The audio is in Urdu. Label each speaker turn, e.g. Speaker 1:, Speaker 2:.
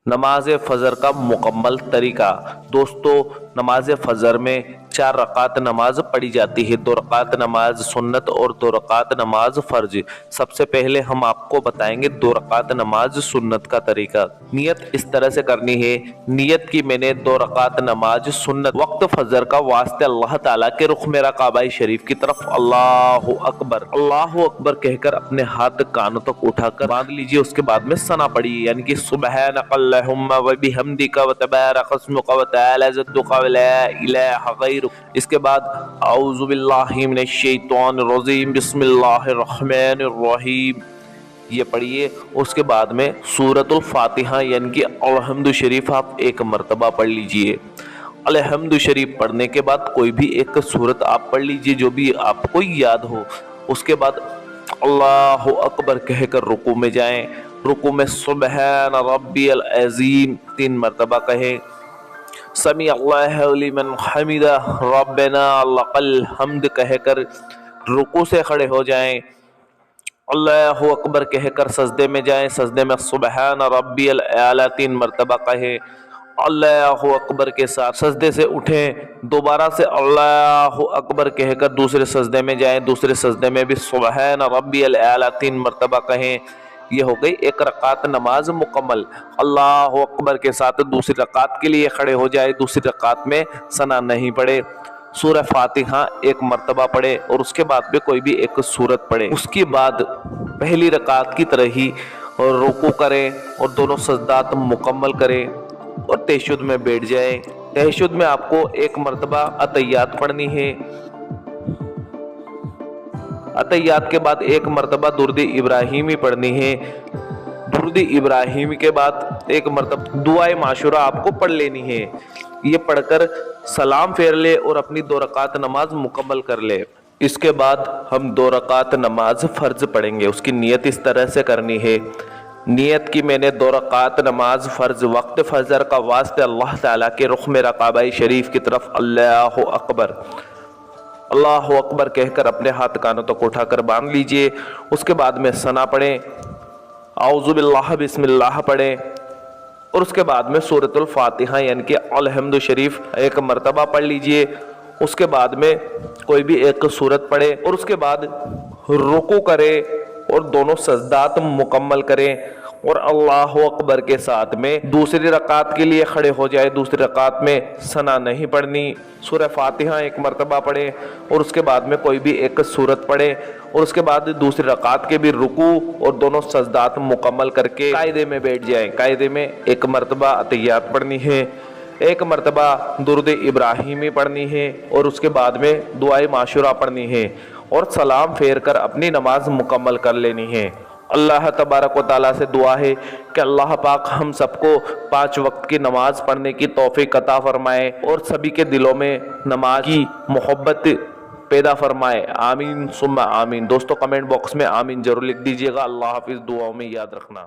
Speaker 1: نماز فجر کا مکمل طریقہ۔ دوستو، نماز فجر میں 4 رکعت نماز پڑھی جاتی ہے، 2 رکعت نماز سنت اور 2 رکعت نماز فرض۔ سب سے پہلے ہم آپ کو بتائیں گے 2 رکعت نماز سنت کا طریقہ۔ نیت اس طرح سے کرنی ہے، نیت کی میں نے 2 رکعت نماز سنت وقت فجر کا واسطے اللہ تعالیٰ کے رخ میرا کعبہ شریف کی طرف اللہ اکبر کہہ کر اپنے ہاتھ کانوں تک اٹھا کر باندھ لیجئے۔ اس کے بعد میں ثنا پڑھیے، یعنی کہ سبحانک اللہم و بحمدک و تبارک اسمک و تعالی جدک و لا الہ غیرک۔ اس کے بعد اعوذ باللہ من الشیطان الرجیم بسم اللہ الرحمن الرحیم یہ پڑھیے۔ اس کے بعد میں سورۃ الفاتحہ یعنی کہ الحمد شریف آپ 1 مرتبہ پڑھ لیجئے۔ الحمد شریف پڑھنے کے بعد کوئی بھی ایک سورت آپ پڑھ لیجئے جو بھی آپ کو یاد ہو۔ اس کے بعد اللہ اکبر کہہ کر رکوع میں جائیں۔ رکوع میں سبحان ربی العظیم 3 مرتبہ کہیں، سمیع اللہ لمن حمدہ ربنا لک الحمد کہہ کر رکوع سے کھڑے ہو جائیں۔ اللہ اکبر کہہ کر سجدے میں جائیں، سجدے میں سبحان ربی الاعلی 3 مرتبہ کہیں، اللہ اکبر کے ساتھ سجدے سے اٹھیں، دوبارہ سے اللہ اکبر کہہ کر دوسرے سجدے میں جائیں، دوسرے سجدے میں بھی سبحان ربی الاعلی 3 مرتبہ کہیں۔ یہ ہو گئی 1 رکعت نماز مکمل۔ اللہ اکبر کے ساتھ دوسری رکعت کے لیے کھڑے ہو جائے، دوسری رکعت میں ثنا نہیں پڑھے، سورہ فاتحہ 1 مرتبہ پڑھے اور اس کے بعد بھی کوئی بھی ایک سورت پڑھے۔ اس کے بعد پہلی رکعت کی طرح ہی رکوع کریں اور دونوں سجدات مکمل کریں اور تہجد میں بیٹھ جائیں۔ تہجد میں آپ کو 1 مرتبہ اتحیات پڑھنی ہے، اتحیات کے بعد 1 مرتبہ درود ابراہیمی پڑھنی ہے، درود ابراہیمی کے بعد 1 مرتبہ دعائے معاشورہ آپ کو پڑھ لینی ہے۔ یہ پڑھ کر سلام پھیر لے اور اپنی 2 رکعت نماز مکمل کر لے۔ اس کے بعد ہم 2 رکعت نماز فرض پڑھیں گے۔ اس کی نیت اس طرح سے کرنی ہے، نیت کی میں نے 2 رکعت نماز فرض وقت فجر کا واسطے اللہ تعالیٰ کے رخ میرا کعبہ شریف کی طرف اللہ اکبر کہہ کر اپنے ہاتھ کانوں تک اٹھا کر باندھ لیجئے۔ اس کے بعد میں ثنا پڑھیں، اعوذ باللہ بسم اللہ پڑھیں اور اس کے بعد میں سورۃ الفاتحہ یعنی کہ الحمد شریف 1 مرتبہ پڑھ لیجئے۔ اس کے بعد میں کوئی بھی ایک سورت پڑھے اور اس کے بعد رکوع کرے اور دونوں سجدات مکمل کریں اور اللہ اکبر کے ساتھ میں دوسری رکعت کے لیے کھڑے ہو جائے۔ دوسری رکعت میں ثنا نہیں پڑھنی، سورہ فاتحہ 1 مرتبہ پڑھے اور اس کے بعد میں کوئی بھی ایک سورت پڑھے اور اس کے بعد دوسری رکعت کے بھی رکوع اور دونوں سجدات مکمل کر کے قاعدے میں بیٹھ جائیں۔ قاعدے میں 1 مرتبہ اتحیات پڑھنی ہے، 1 مرتبہ درود ابراہیمی پڑھنی ہے اور اس کے بعد میں دعائے معاشورہ پڑھنی ہے اور سلام پھیر کر اپنی نماز مکمل کر لینی ہے۔ اللہ تبارک و تعالیٰ سے دعا ہے کہ اللہ پاک ہم سب کو 5 وقت کی نماز پڑھنے کی توفیق عطا فرمائے اور سبھی کے دلوں میں نماز کی محبت پیدا فرمائے، آمین ثم آمین۔ دوستو کمنٹ باکس میں آمین ضرور لکھ دیجیے گا۔ اللہ حافظ، دعاؤں میں یاد رکھنا۔